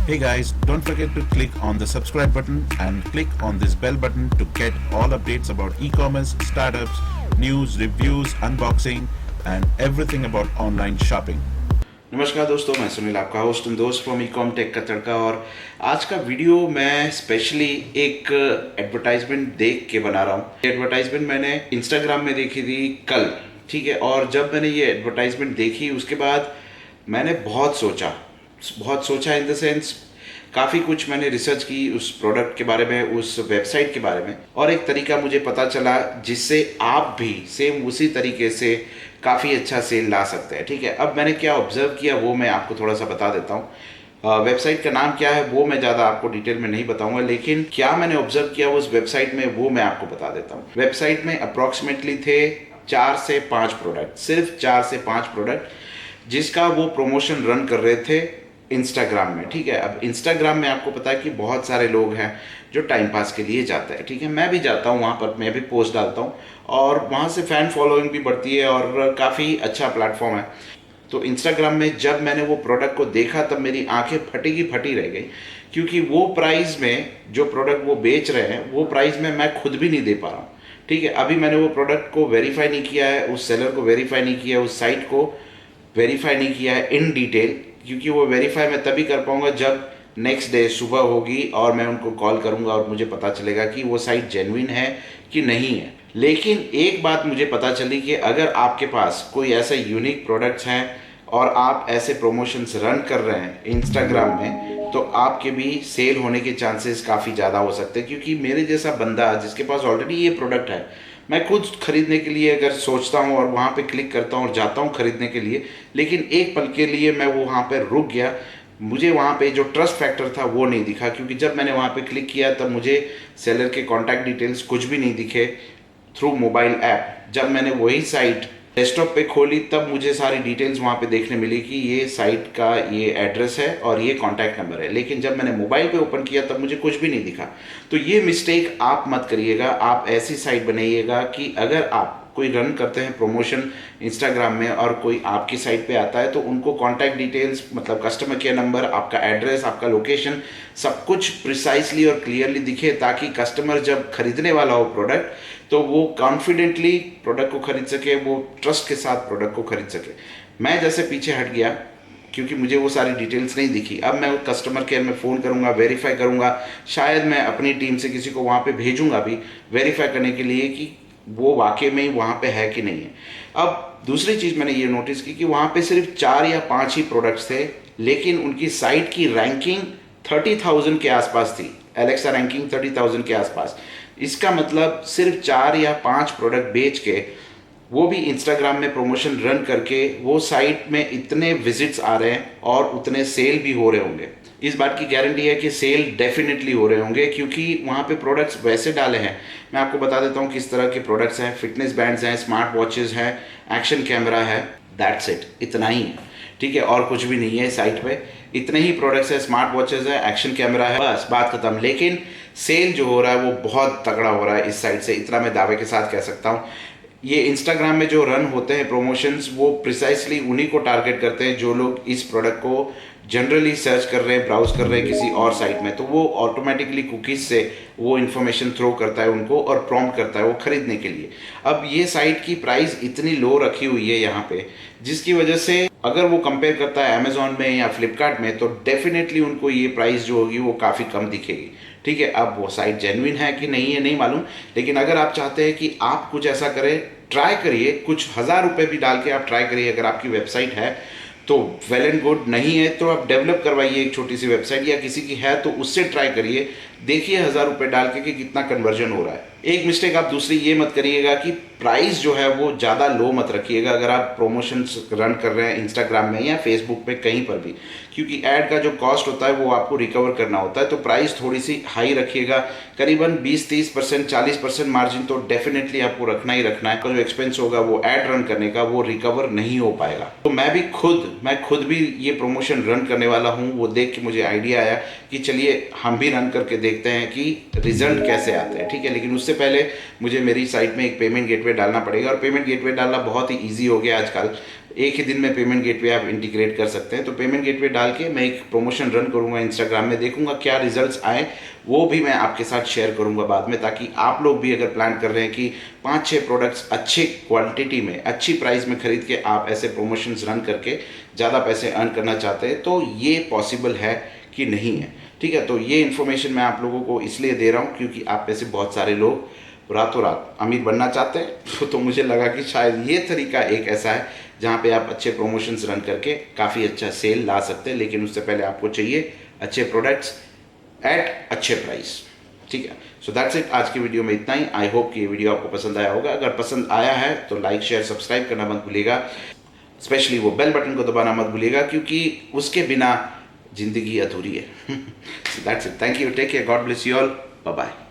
Hey guys, don't forget to click on the subscribe button and click on this bell button to get all updates about e-commerce, startups, news, reviews, unboxing and everything about online shopping. नमस्कार दोस्तों, मैं सुनील आपका host and दोस्त from Ecom-Tech का तड़का। और आज का video मैं स्पेशली एक एडवर्टाइजमेंट देख के बना रहा हूँ। एडवर्टाइजमेंट मैंने इंस्टाग्राम में देखी थी कल, ठीक है। और जब मैंने ये एडवर्टाइजमेंट देखी उसके बाद मैंने बहुत सोचा इन द सेंस काफ़ी कुछ मैंने रिसर्च की उस प्रोडक्ट के बारे में, उस वेबसाइट के बारे में, और एक तरीका मुझे पता चला जिससे आप भी सेम उसी तरीके से काफ़ी अच्छा सेल ला सकते हैं, ठीक है। अब मैंने क्या ऑब्जर्व किया वो मैं आपको थोड़ा सा बता देता हूँ। वेबसाइट का नाम क्या है वो मैं ज़्यादा आपको डिटेल में नहीं बताऊंगा, लेकिन क्या मैंने ऑब्जर्व किया उस वेबसाइट में वो मैं आपको बता देता हूँ। वेबसाइट में अप्रॉक्सीमेटली थे 4 से 5 प्रोडक्ट, सिर्फ 4 से 5 प्रोडक्ट जिसका वो प्रमोशन रन कर रहे थे इंस्टाग्राम में, ठीक है। अब इंस्टाग्राम में आपको पता है कि बहुत सारे लोग हैं जो टाइम पास के लिए जाते हैं, ठीक है। मैं भी जाता हूँ वहाँ पर, मैं भी पोस्ट डालता हूँ और वहाँ से फ़ैन फॉलोइंग भी बढ़ती है और काफ़ी अच्छा प्लेटफॉर्म है। तो इंस्टाग्राम में जब मैंने वो प्रोडक्ट को देखा तब मेरी आंखें फटी रह गई, क्योंकि वो प्राइस में जो प्रोडक्ट वो बेच रहे हैं वो प्राइस में मैं खुद भी नहीं दे पा रहा हूँ, ठीक है। अभी मैंने वो प्रोडक्ट को वेरीफाई नहीं किया है, उस सेलर को वेरीफाई नहीं किया है, उस साइट को वेरीफाई नहीं किया है इन डिटेल, क्योंकि वो वेरीफाई मैं तभी कर पाऊंगा जब नेक्स्ट डे सुबह होगी और मैं उनको कॉल करूंगा और मुझे पता चलेगा कि वो साइट जेन्युइन है कि नहीं है। लेकिन एक बात मुझे पता चली कि अगर आपके पास कोई ऐसे यूनिक प्रोडक्ट्स हैं और आप ऐसे प्रमोशंस रन कर रहे हैं इंस्टाग्राम में, तो आपके भी सेल होने के चांसेस काफ़ी ज़्यादा हो सकते हैं। क्योंकि मेरे जैसा बंदा जिसके पास ऑलरेडी ये प्रोडक्ट है, मैं खुद खरीदने के लिए अगर सोचता हूँ और वहाँ पे क्लिक करता हूँ और जाता हूँ खरीदने के लिए, लेकिन एक पल के लिए मैं वो वहाँ पे रुक गया, मुझे वहाँ पे जो ट्रस्ट फैक्टर था वो नहीं दिखा। क्योंकि जब मैंने वहाँ पे क्लिक किया तब मुझे सेलर के कॉन्टैक्ट डिटेल्स कुछ भी नहीं दिखे थ्रू मोबाइल ऐप। जब मैंने वही साइट डेस्कटॉप पे खोली तब मुझे सारी डिटेल्स वहाँ पे देखने मिली कि ये साइट का ये एड्रेस है और ये कॉन्टैक्ट नंबर है। लेकिन जब मैंने मोबाइल पे ओपन किया तब मुझे कुछ भी नहीं दिखा। तो ये मिस्टेक आप मत करिएगा। आप ऐसी साइट बनाइएगा कि अगर आप कोई रन करते हैं प्रमोशन इंस्टाग्राम में और कोई आपकी साइट पे आता है तो उनको कॉन्टैक्ट डिटेल्स, मतलब कस्टमर केयर नंबर, आपका एड्रेस, आपका लोकेशन, सब कुछ प्रिसाइसली और क्लियरली दिखे, ताकि कस्टमर जब खरीदने वाला हो प्रोडक्ट तो वो कॉन्फिडेंटली प्रोडक्ट को खरीद सके, वो ट्रस्ट के साथ प्रोडक्ट को खरीद सके। मैं जैसे पीछे हट गया क्योंकि मुझे वो सारी डिटेल्स नहीं दिखी। अब मैं कस्टमर केयर में फ़ोन करूंगा, वेरीफाई करूंगा, शायद मैं अपनी टीम से किसी को वहाँ पे भेजूंगा भी वेरीफाई करने के लिए कि वो वाकई में वहाँ पे है कि नहीं है। अब दूसरी चीज़ मैंने ये नोटिस की कि वहाँ पे सिर्फ 4 या 5 ही प्रोडक्ट्स थे, लेकिन उनकी साइट की रैंकिंग 30,000 के आसपास थी, एलेक्सा रैंकिंग 30,000 के आसपास। इसका मतलब सिर्फ 4 या 5 प्रोडक्ट बेच के, वो भी इंस्टाग्राम में प्रमोशन रन करके, वो साइट में इतने विजिट्स आ रहे हैं और उतने सेल भी हो रहे होंगे। इस बात की गारंटी है कि सेल डेफिनेटली हो रहे होंगे, क्योंकि वहाँ पे प्रोडक्ट्स वैसे डाले हैं। मैं आपको बता देता हूँ किस तरह के प्रोडक्ट्स हैं। फिटनेस बैंड्स हैं, स्मार्ट वॉचेस हैं, एक्शन कैमरा है, दैट्स इट, इतना ही है, ठीक है। और कुछ भी नहीं है साइट पे, इतने ही प्रोडक्ट्स है, स्मार्ट वॉचेस है, एक्शन कैमरा है, बस बात खत्म। लेकिन सेल जो हो रहा है वो बहुत तगड़ा हो रहा है इस साइट से, इतना मैं दावे के साथ कह सकता हूँ। ये इंस्टाग्राम में जो रन होते हैं प्रमोशंस, वो प्रिसाइसली उन्हीं को टारगेट करते हैं जो लोग इस प्रोडक्ट को जनरली सर्च कर रहे हैं, ब्राउज कर रहे हैं किसी और साइट में। तो वो ऑटोमेटिकली कुकीज़ से वो इन्फॉर्मेशन थ्रो करता है उनको और प्रॉम्प्ट करता है वो खरीदने के लिए। अब ये साइट की प्राइस इतनी लो रखी हुई है यहाँ पे, जिसकी वजह से अगर वो कंपेयर करता है अमेजोन में या फ्लिपकार्ट में तो डेफिनेटली उनको ये प्राइस जो होगी वो काफ़ी कम दिखेगी, ठीक है। अब वो साइट जेन्युइन है कि नहीं है नहीं मालूम, लेकिन अगर आप चाहते हैं कि आप कुछ ऐसा करें, ट्राई करिए, कुछ 1000 रुपये भी डाल के आप ट्राई करिए। अगर आपकी वेबसाइट है तो वेल एंड गुड, नहीं है तो आप डेवलप करवाइए एक छोटी सी वेबसाइट, या किसी की है तो उससे ट्राई करिए, देखिए 1000 रुपये डाल के कि कितना कन्वर्जन हो रहा है। एक मिस्टेक आप दूसरी ये मत करिएगा कि प्राइस जो है वो ज़्यादा लो मत रखिएगा अगर आप प्रमोशंस रन कर रहे हैं इंस्टाग्राम में या फेसबुक पे कहीं पर भी, क्योंकि ऐड का जो कॉस्ट होता है वो आपको रिकवर करना होता है। तो प्राइस थोड़ी सी हाई रखिएगा, करीबन 20-30%, 40% मार्जिन तो डेफिनेटली आपको रखना ही रखना है। तो जो एक्सपेंस होगा वो ऐड रन करने का वो रिकवर नहीं हो पाएगा। तो मैं खुद भी ये प्रमोशन रन करने वाला हूँ। वो देख के मुझे आइडिया आया कि चलिए हम भी रन करके देखते हैं कि रिजल्ट कैसे आते हैं, ठीक है। लेकिन उससे पहले मुझे मेरी साइट में एक पेमेंट गेटवे डालना पड़ेगा, और पेमेंट गेटवे डालना बहुत ही ईजी हो गया आजकल। एक ही दिन में पेमेंट गेटवे आप इंटीग्रेट कर सकते हैं। तो पेमेंट गेटवे डाल के मैं एक प्रमोशन रन करूँगा इंस्टाग्राम में, देखूंगा क्या रिजल्ट्स आए, वो भी मैं आपके साथ शेयर करूंगा बाद में, ताकि आप लोग भी अगर प्लान कर रहे हैं कि 5-6 प्रोडक्ट्स अच्छे क्वांटिटी में अच्छी प्राइस में खरीद के आप ऐसे प्रमोशंस रन करके ज़्यादा पैसे अर्न करना चाहते हैं, तो ये पॉसिबल है कि नहीं है। ठीक है, तो ये इन्फॉर्मेशन मैं आप लोगों को इसलिए दे रहा हूँ क्योंकि आप में से बहुत सारे लोग रातों रात अमीर बनना चाहते हैं। तो मुझे लगा कि शायद ये तरीका एक ऐसा है जहाँ पे आप अच्छे प्रमोशंस रन करके काफ़ी अच्छा सेल ला सकते हैं, लेकिन उससे पहले आपको चाहिए अच्छे प्रोडक्ट्स एट अच्छे प्राइस। ठीक है, सो दैट्स इट। आज की वीडियो में इतना ही। आई होप कि ये वीडियो आपको पसंद आया होगा। अगर पसंद आया है तो लाइक शेयर सब्सक्राइब करना मत भूलिएगा, स्पेशली वो बेल बटन को दबाना मत भूलिएगा, क्योंकि उसके बिना जिंदगी अधूरी है। So that's it, thank you, take care, God bless you all, bye bye.